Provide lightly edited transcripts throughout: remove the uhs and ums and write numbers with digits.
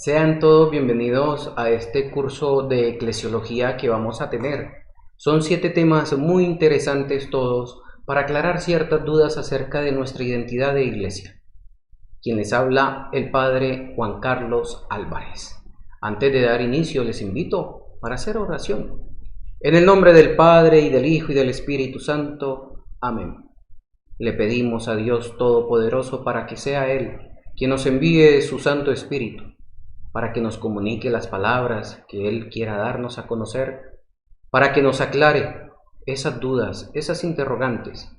Sean todos bienvenidos a este curso de eclesiología que vamos a tener. Son 7 temas muy interesantes todos para aclarar ciertas dudas acerca de nuestra identidad de iglesia. Quien les habla, el Padre Juan Carlos Álvarez. Antes de dar inicio, les invito para hacer oración. En el nombre del Padre, y del Hijo, y del Espíritu Santo. Amén. Le pedimos a Dios Todopoderoso para que sea Él quien nos envíe su Santo Espíritu, para que nos comunique las palabras que Él quiera darnos a conocer, para que nos aclare esas dudas, esas interrogantes,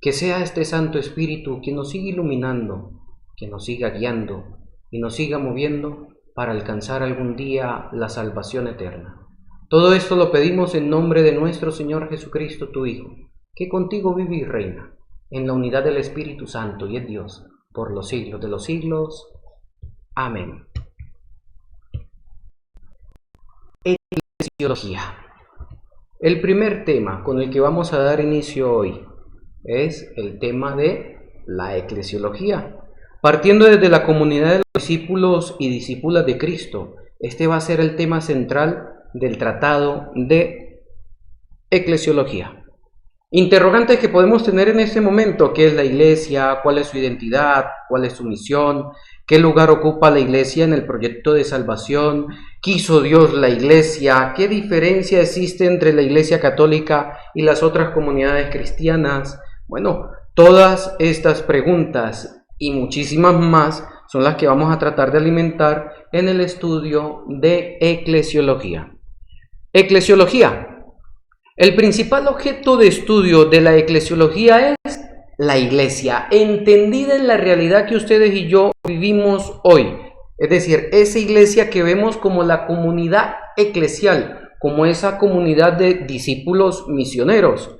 que sea este Santo Espíritu quien nos siga iluminando, que nos siga guiando y nos siga moviendo para alcanzar algún día la salvación eterna. Todo esto lo pedimos en nombre de nuestro Señor Jesucristo, tu Hijo, que contigo vive y reina, en la unidad del Espíritu Santo y es Dios, por los siglos de los siglos. Amén. Eclesiología. El primer tema con el que vamos a dar inicio hoy es el tema de la eclesiología. Partiendo desde la comunidad de los discípulos y discípulas de Cristo, este va a ser el tema central del tratado de eclesiología. Interrogantes que podemos tener en este momento: ¿qué es la iglesia? ¿Cuál es su identidad? ¿Cuál es su misión? ¿Qué lugar ocupa la iglesia en el proyecto de salvación? ¿Quiso Dios la iglesia? ¿Qué diferencia existe entre la iglesia católica y las otras comunidades cristianas? Bueno, todas estas preguntas y muchísimas más son las que vamos a tratar de alimentar en el estudio de eclesiología. Eclesiología. El principal objeto de estudio de la eclesiología es la iglesia, entendida en la realidad que ustedes y yo vivimos hoy. Es decir, esa iglesia que vemos como la comunidad eclesial, como esa comunidad de discípulos misioneros.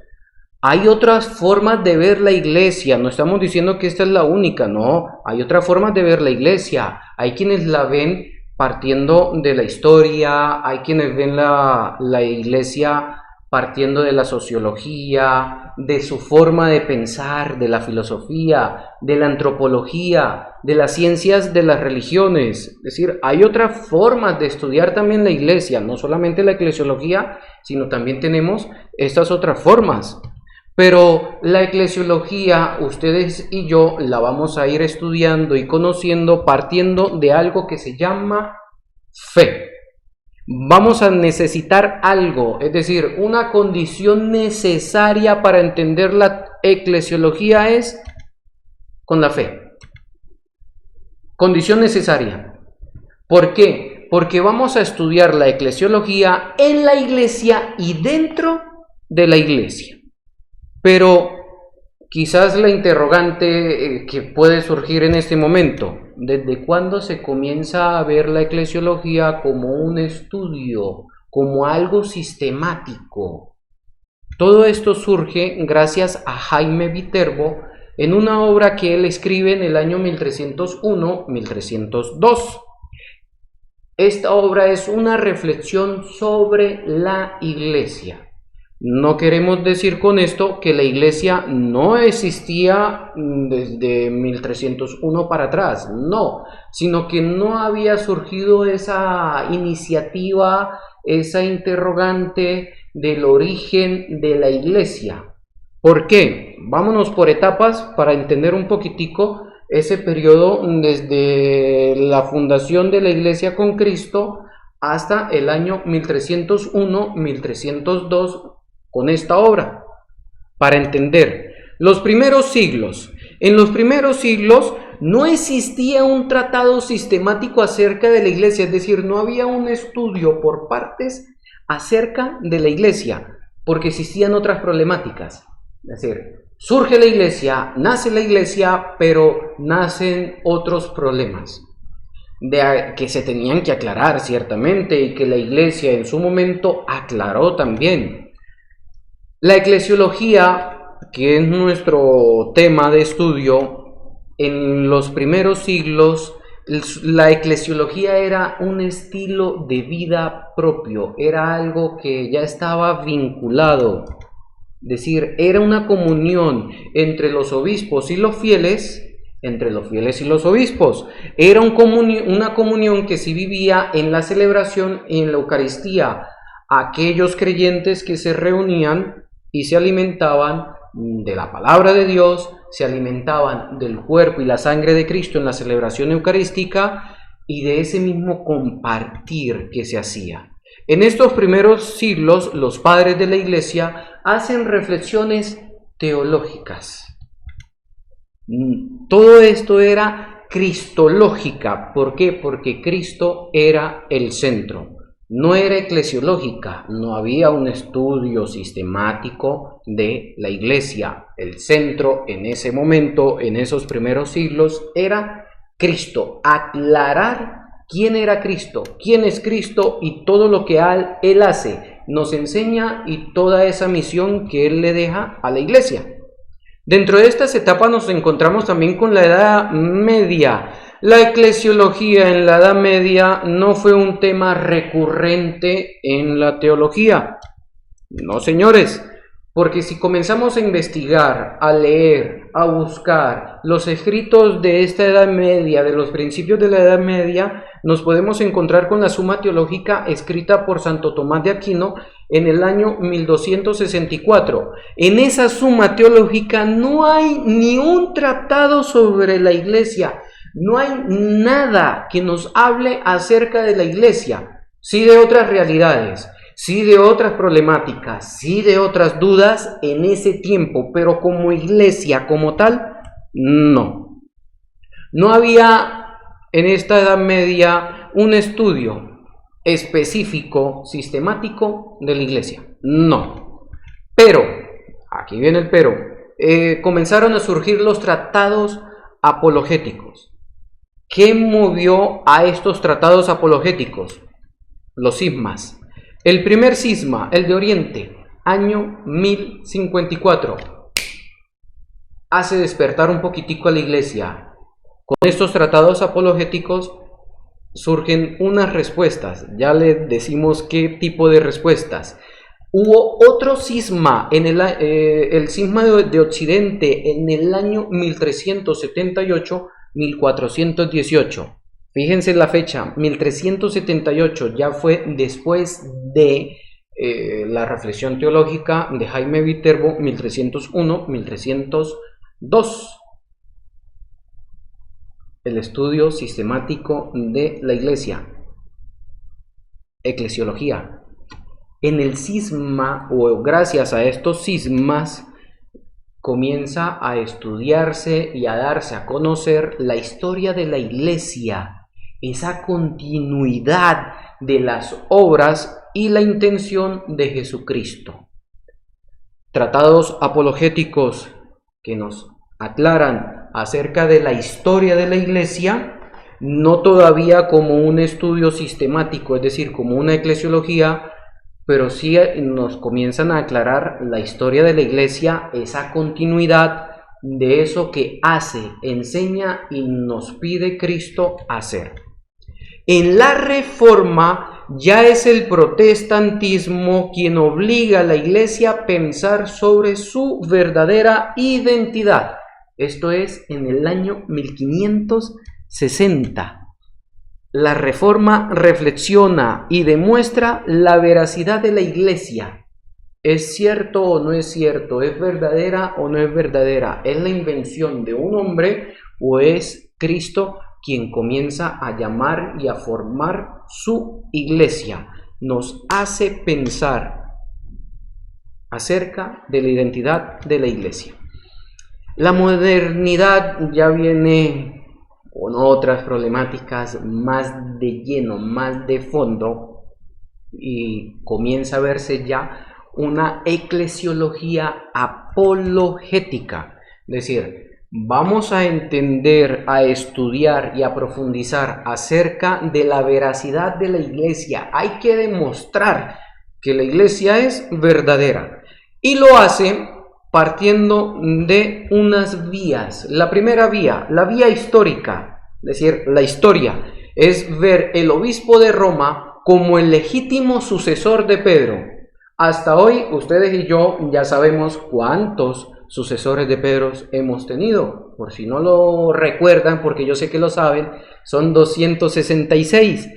Hay otras formas de ver la iglesia, no estamos diciendo que esta es la única, no, hay otras formas de ver la iglesia. Hay quienes la ven partiendo de la historia, hay quienes ven la iglesia partiendo de la sociología, de su forma de pensar, de la filosofía, de la antropología, de las ciencias de las religiones. Es decir, hay otras formas de estudiar también la iglesia, no solamente la eclesiología, sino también tenemos estas otras formas. Pero la eclesiología, ustedes y yo la vamos a ir estudiando y conociendo partiendo de algo que se llama fe. Vamos a necesitar algo, es decir, una condición necesaria para entender la eclesiología es con la fe. Condición necesaria. ¿Por qué? Porque vamos a estudiar la eclesiología en la iglesia y dentro de la iglesia. Pero quizás la interrogante que puede surgir en este momento: ¿desde cuándo se comienza a ver la eclesiología como un estudio, como algo sistemático? Todo esto surge gracias a Jaime Viterbo en una obra que él escribe en el año 1301-1302. Esta obra es una reflexión sobre la iglesia. No queremos decir con esto que la iglesia no existía desde 1301 para atrás, no, sino que no había surgido esa iniciativa, esa interrogante del origen de la iglesia. ¿Por qué? Vámonos por etapas para entender un poquitico ese periodo desde la fundación de la iglesia con Cristo hasta el año 1301-1302 con esta obra, para entender los primeros siglos. En los primeros siglos no existía un tratado sistemático acerca de la iglesia, es decir, no había un estudio por partes acerca de la iglesia, porque existían otras problemáticas. Es decir, surge la iglesia, nace la iglesia, pero nacen otros problemas que se tenían que aclarar ciertamente y que la iglesia en su momento aclaró también. La eclesiología, que es nuestro tema de estudio, en los primeros siglos, la eclesiología era un estilo de vida propio, era algo que ya estaba vinculado, es decir, era una comunión entre los obispos y los fieles entre los fieles y los obispos. Era una comunión que se vivía en la celebración y en la Eucaristía. Aquellos creyentes que se reunían y se alimentaban de la palabra de Dios, se alimentaban del cuerpo y la sangre de Cristo en la celebración eucarística y de ese mismo compartir que se hacía. En estos primeros siglos, los padres de la Iglesia hacen reflexiones teológicas. Todo esto era cristológica. ¿Por qué? Porque Cristo era el centro. No era eclesiológica, no había un estudio sistemático de la Iglesia. El centro en ese momento, en esos primeros siglos, era Cristo. Aclarar quién era Cristo, quién es Cristo y todo lo que Él hace, nos enseña y toda esa misión que Él le deja a la Iglesia. Dentro de estas etapas nos encontramos también con la Edad Media. La eclesiología en la Edad Media no fue un tema recurrente en la teología. No, señores, porque si comenzamos a investigar, a leer, a buscar los escritos de esta Edad Media, de los principios de la Edad Media, nos podemos encontrar con la Suma Teológica escrita por Santo Tomás de Aquino en el año 1264. En esa Suma Teológica no hay ni un tratado sobre la Iglesia, no hay nada que nos hable acerca de la Iglesia, sí de otras realidades, sí de otras problemáticas, sí de otras dudas en ese tiempo, pero como Iglesia como tal, no. No había en esta Edad Media un estudio específico, sistemático de la Iglesia, no. Pero, aquí viene el pero, comenzaron a surgir los tratados apologéticos. ¿Qué movió a estos tratados apologéticos? Los cismas. El primer cisma, el de Oriente, año 1054, hace despertar un poquitico a la Iglesia. Con estos tratados apologéticos surgen unas respuestas, ya les decimos qué tipo de respuestas. Hubo otro cisma, el cisma de Occidente, en el año 1378-1418. Fíjense la fecha, 1378, ya fue después de la reflexión teológica de Jaime Viterbo, 1301-1302. El estudio sistemático de la Iglesia, eclesiología. En el cisma, o gracias a estos cismas, comienza a estudiarse y a darse a conocer la historia de la Iglesia, esa continuidad de las obras y la intención de Jesucristo. Tratados apologéticos que nos aclaran acerca de la historia de la Iglesia, no todavía como un estudio sistemático, es decir, como una eclesiología, pero sí nos comienzan a aclarar la historia de la Iglesia, esa continuidad de eso que hace, enseña y nos pide Cristo hacer. En la Reforma ya es el protestantismo quien obliga a la Iglesia a pensar sobre su verdadera identidad. Esto es en el año 1560. La Reforma reflexiona y demuestra la veracidad de la Iglesia. ¿Es cierto o no es cierto? ¿Es verdadera o no es verdadera? ¿Es la invención de un hombre o es Cristo quien comienza a llamar y a formar su Iglesia? Nos hace pensar acerca de la identidad de la Iglesia. La modernidad ya viene con otras problemáticas más de lleno, más de fondo, y comienza a verse ya una eclesiología apologética. Es decir, vamos a entender, a estudiar y a profundizar acerca de la veracidad de la Iglesia. Hay que demostrar que la Iglesia es verdadera, y lo hace partiendo de unas vías. La primera vía, la vía histórica, es decir, la historia, es ver el obispo de Roma como el legítimo sucesor de Pedro. Hasta hoy, ustedes y yo ya sabemos cuántos sucesores de Pedro hemos tenido. Por si no lo recuerdan, porque yo sé que lo saben, son 266.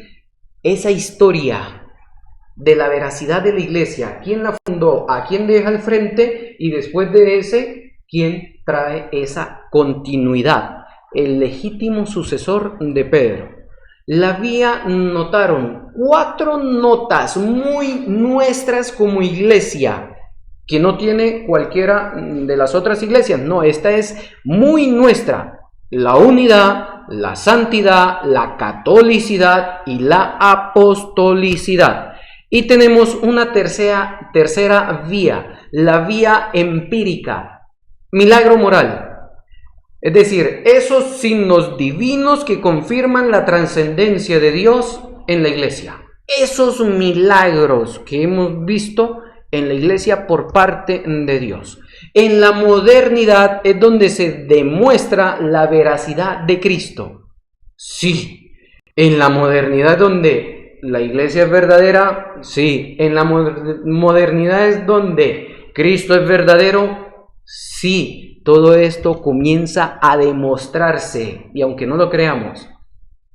Esa historia de la veracidad de la iglesia, quién la fundó, a quién deja al frente y después de ese, quién trae esa continuidad, el legítimo sucesor de Pedro. La vía notaron 4 notas muy nuestras como iglesia, que no tiene cualquiera de las otras iglesias. No, esta es muy nuestra: la unidad, la santidad, la catolicidad y la apostolicidad. Y tenemos una tercera vía, la vía empírica, milagro moral. Es decir, esos signos divinos que confirman la trascendencia de Dios en la iglesia. Esos milagros que hemos visto en la iglesia por parte de Dios. En la modernidad es donde se demuestra la veracidad de Cristo. Sí, en la modernidad donde la iglesia es verdadera, sí. En la modernidad es donde Cristo es verdadero, sí. Todo esto comienza a demostrarse, y aunque no lo creamos,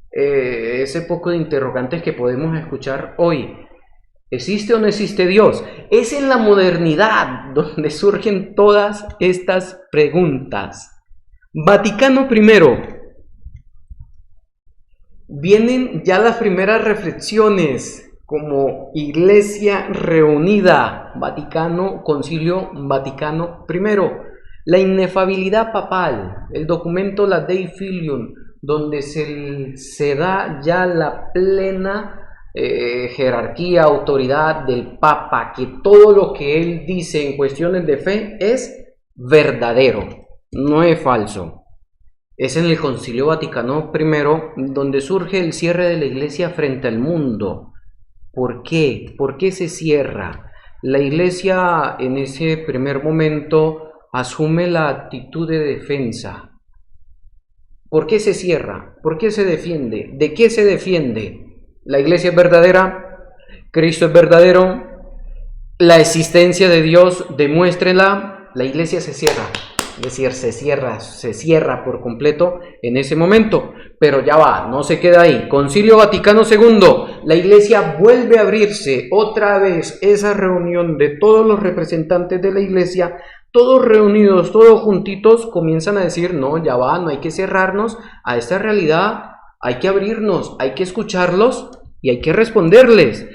ese poco de interrogantes que podemos escuchar hoy, ¿existe o no existe Dios? Es en la modernidad donde surgen todas estas preguntas. Vaticano I. Vienen ya las primeras reflexiones como iglesia reunida. Concilio Vaticano I. La inefabilidad papal, el documento La Dei Filium, donde se da ya la plena jerarquía, autoridad del Papa, que todo lo que él dice en cuestiones de fe es verdadero, no es falso. Es en el Concilio Vaticano I donde surge el cierre de la iglesia frente al mundo. ¿Por qué? ¿Por qué se cierra? La iglesia en ese primer momento asume la actitud de defensa. ¿Por qué se cierra? ¿Por qué se defiende? ¿De qué se defiende? ¿La iglesia es verdadera? ¿Cristo es verdadero? ¿La existencia de Dios? Demuéstrela. La iglesia se cierra. Es decir, se cierra por completo en ese momento. Pero ya va, no se queda ahí. Concilio Vaticano II. La iglesia vuelve a abrirse otra vez, esa reunión de todos los representantes de la iglesia. Todos reunidos, todos juntitos, comienzan a decir, no, ya va, no hay que cerrarnos a esta realidad, hay que abrirnos, hay que escucharlos y hay que responderles.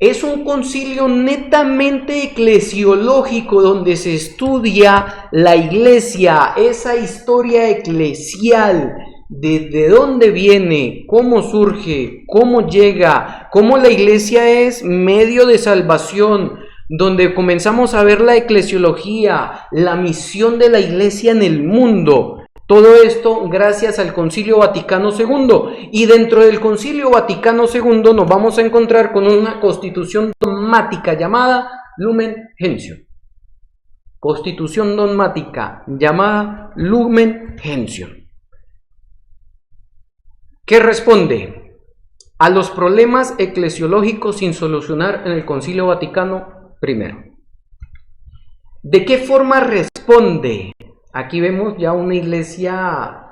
Es un concilio netamente eclesiológico donde se estudia la iglesia, esa historia eclesial, desde dónde viene, cómo surge, cómo llega, cómo la iglesia es medio de salvación, donde comenzamos a ver la eclesiología, la misión de la iglesia en el mundo. Todo esto gracias al Concilio Vaticano II. Y dentro del Concilio Vaticano II nos vamos a encontrar con una constitución dogmática llamada Lumen Gentium. Constitución dogmática llamada Lumen Gentium. ¿Qué responde a los problemas eclesiológicos sin solucionar en el Concilio Vaticano I? ¿De qué forma responde? Aquí vemos ya una iglesia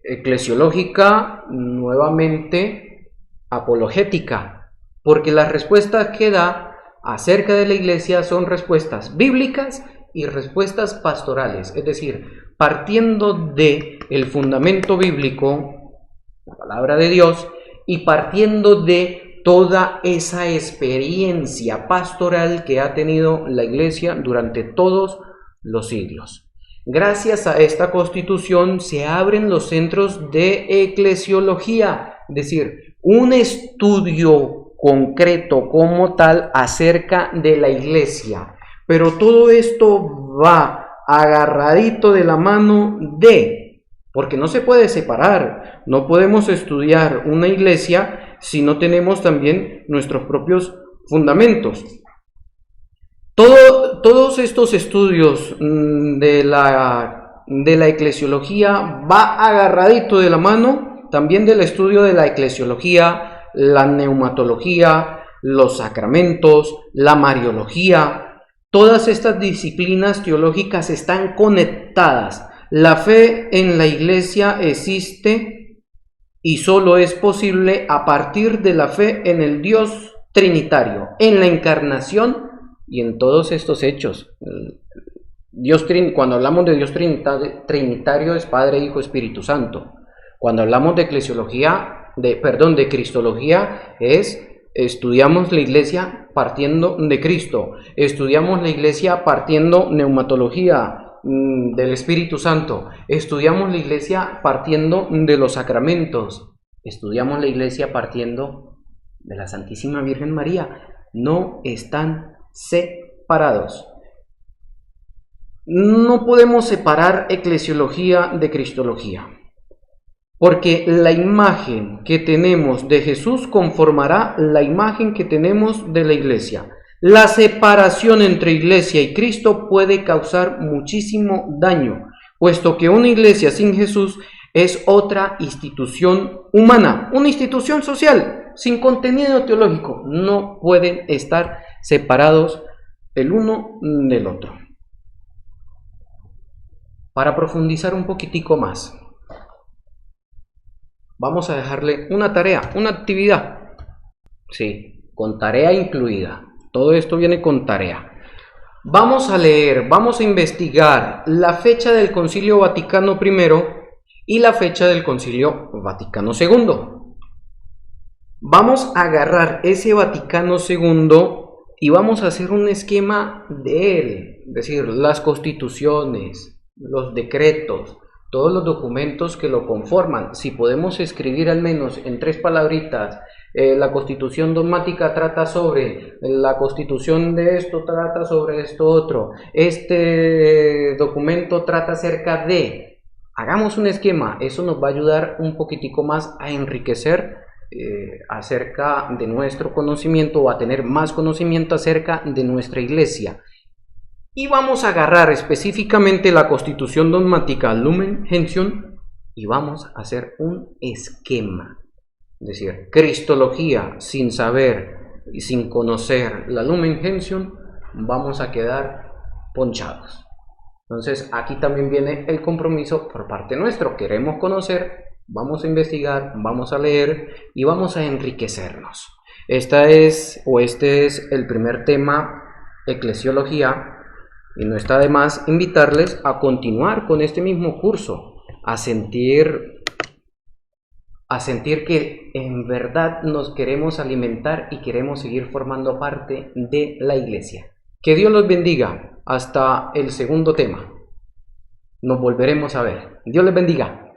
eclesiológica nuevamente apologética, porque las respuestas que da acerca de la iglesia son respuestas bíblicas y respuestas pastorales, es decir, partiendo de el fundamento bíblico, la palabra de Dios, y partiendo de toda esa experiencia pastoral que ha tenido la iglesia durante todos los siglos. Gracias a esta constitución se abren los centros de eclesiología, es decir, un estudio concreto como tal acerca de la iglesia. Pero todo esto va agarradito de la mano porque no se puede separar, no podemos estudiar una iglesia si no tenemos también nuestros propios fundamentos. Todos estos estudios de la eclesiología va agarradito de la mano también del estudio de la eclesiología, la neumatología, los sacramentos, la mariología. Todas estas disciplinas teológicas están conectadas. La fe en la iglesia existe y solo es posible a partir de la fe en el Dios trinitario, en la encarnación y en todos estos hechos. Cuando hablamos de Dios trinitario es Padre, Hijo, Espíritu Santo. Cuando hablamos de de cristología estudiamos la iglesia partiendo de Cristo, estudiamos la iglesia partiendo neumatología del Espíritu Santo, estudiamos la iglesia partiendo de los sacramentos, estudiamos la iglesia partiendo de la Santísima Virgen María. No están separados. No podemos separar eclesiología de cristología, porque la imagen que tenemos de Jesús conformará la imagen que tenemos de la iglesia. La separación entre iglesia y Cristo puede causar muchísimo daño, puesto que una iglesia sin Jesús es otra institución humana, una institución social, sin contenido teológico. No pueden estar separados el uno del otro. Para profundizar un poquitico más, vamos a dejarle una tarea, una actividad. Sí, con tarea incluida. Todo esto viene con tarea. Vamos a leer, vamos a investigar la fecha del Concilio Vaticano I y la fecha del Concilio Vaticano II. Vamos a agarrar ese Vaticano II y vamos a hacer un esquema de él, es decir, las constituciones, los decretos, todos los documentos que lo conforman. Si podemos escribir al menos en 3 palabritas, la Constitución dogmática trata sobre, la Constitución de esto trata sobre esto otro, este documento trata acerca de, hagamos un esquema. Eso nos va a ayudar un poquitico más a enriquecer acerca de nuestro conocimiento, o a tener más conocimiento acerca de nuestra iglesia. Y vamos a agarrar específicamente la Constitución dogmática Lumen Gentium y vamos a hacer un esquema. Es decir, cristología sin saber y sin conocer la Lumen Gentium, vamos a quedar ponchados. Entonces aquí también viene el compromiso por parte nuestro. Queremos conocer, vamos a investigar, vamos a leer y vamos a enriquecernos. Este es el primer tema, eclesiología. Y no está de más invitarles a continuar con este mismo curso, a sentir que en verdad nos queremos alimentar y queremos seguir formando parte de la iglesia. Que Dios los bendiga. Hasta el segundo tema. Nos volveremos a ver. Dios les bendiga.